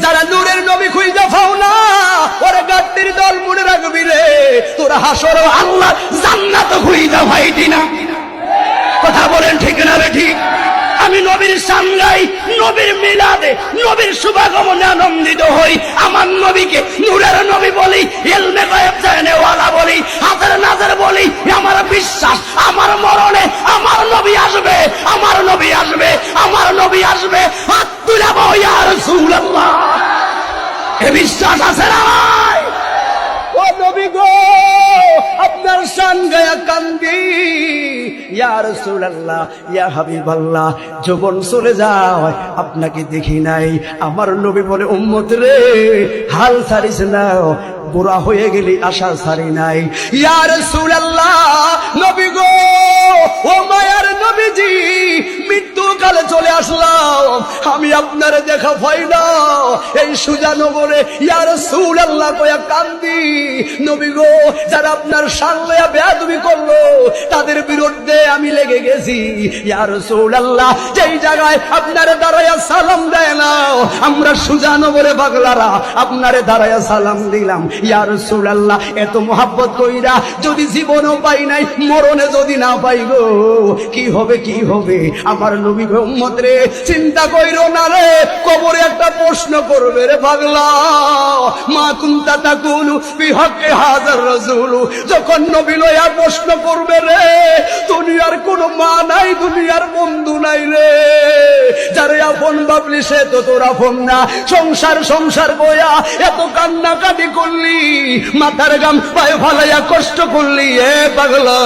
যারা নূরের নবী খুঁজে পাও না ওরে গাদ্দির দল মনে রাখবি রে, তোরা হাসর আল্লাহ জান্নাত খুঁজে পাইতি না। কথা বলেন ঠিক না রে ঠিক? আমি নবীর সামনে নবীর মিলাদে নবীর শুভাগমনে আনন্দিত হই। আমার নবীকে নূরের নবী বলি, ইলমে গায়েব জানে ওয়ালা বলি, হাতের নাজর বলি। আমার বিশ্বাস আমার মরণে আমার নবী আসবে, আমার নবী আসবে, আমার নবী আসবে। হাত তুলাবো ইয়া রাসূলুল্লাহ। এ বিশ্বাস আছে না? ও নবী গো আপনার শান গায়া কান্দি, ইয়া রাসূলুল্লাহ ইয়া হাবিবাল্লাহ। যৌবন চলে যায় আপনাকে দেখি নাই। আমার নবী বলে উম্মত রে হাল ছাড়িস না, বুড়া হয়ে গেলি আশা ছাড়ি নাই। ইয়া রাসূলুল্লাহ নবী গো ও মায়ার নবীজি মৃত্যুকালে চলে আসলাম, আমি আপনার দেখা পাই না এই সুজানগরে। ইয়া রাসূলুল্লাহ কয়া কান্দি। নবী গো যারা আপনার সামনে বেয়াদবি করলো তাদের বিরুদ্ধে আমি লেগে গেছি। ইয়া রাসূলুল্লাহ যেই জায়গায় আপনারে দাঁড়ায়া সালাম দেয় না আমরা সুজানগরে পাগলারা আপনারে দাঁড়ায়া সালাম দিলাম। ইয়া রাসূলুল্লাহ এত মোহাব্বত কইরা যদি জীবনও পাই নাই, মরণে যদি না পাই গো কি হবে কি হবে? আমার নবী গো উম্মত রে চিন্তা কইরো না রে, কবরে একটা প্রশ্ন করবে রে পাগলা। মা কুনতা তাকুলু ফি হক্কি হাযার রাসূল, যখন নবী লয়া প্রশ্ন করবে রে দুনিয়ার কোনো মা নাই, দুনিয়ার বন্ধু নাই রে। যারে আপন ভাবলি সে তো তোর আপন না। সংসার সংসার বয়া এত কান্নাকাটি করলি, মাথার গাম পায়ে ফালাইয়া কষ্ট করলি, এ পাগলা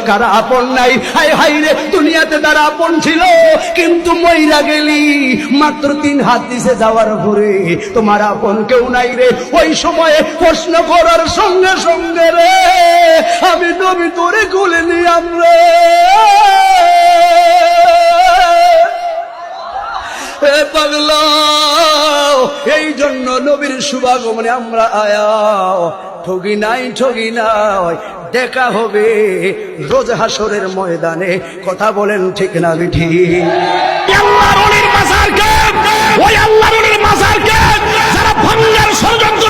কারা আপন নাই? হাই হাই রে দুনিয়াতে তারা আপন ছিল কিন্তু মইরা গেলি, মাত্র 3 হাত দিছে যাওয়ার পরে তোমার আপন কেউ নাই রে। ওই সময়ে প্রশ্ন করার সঙ্গে সঙ্গে রে আমি নবী তোরে কোলে নিলাম রে। পাগলা এই জন্য নবীর শুভাগমনে আমরা আয়া ঠগি নাই ঠগি নাই, দেখা হবে রোজ হাসরের ময়দানে। কথা বলেন ঠিক না বিঠি? আল্লাহর ওলির মাজারকে, ওই আল্লাহর ওলির মাজারকে যারা ভাঙার ষড়যন্ত্র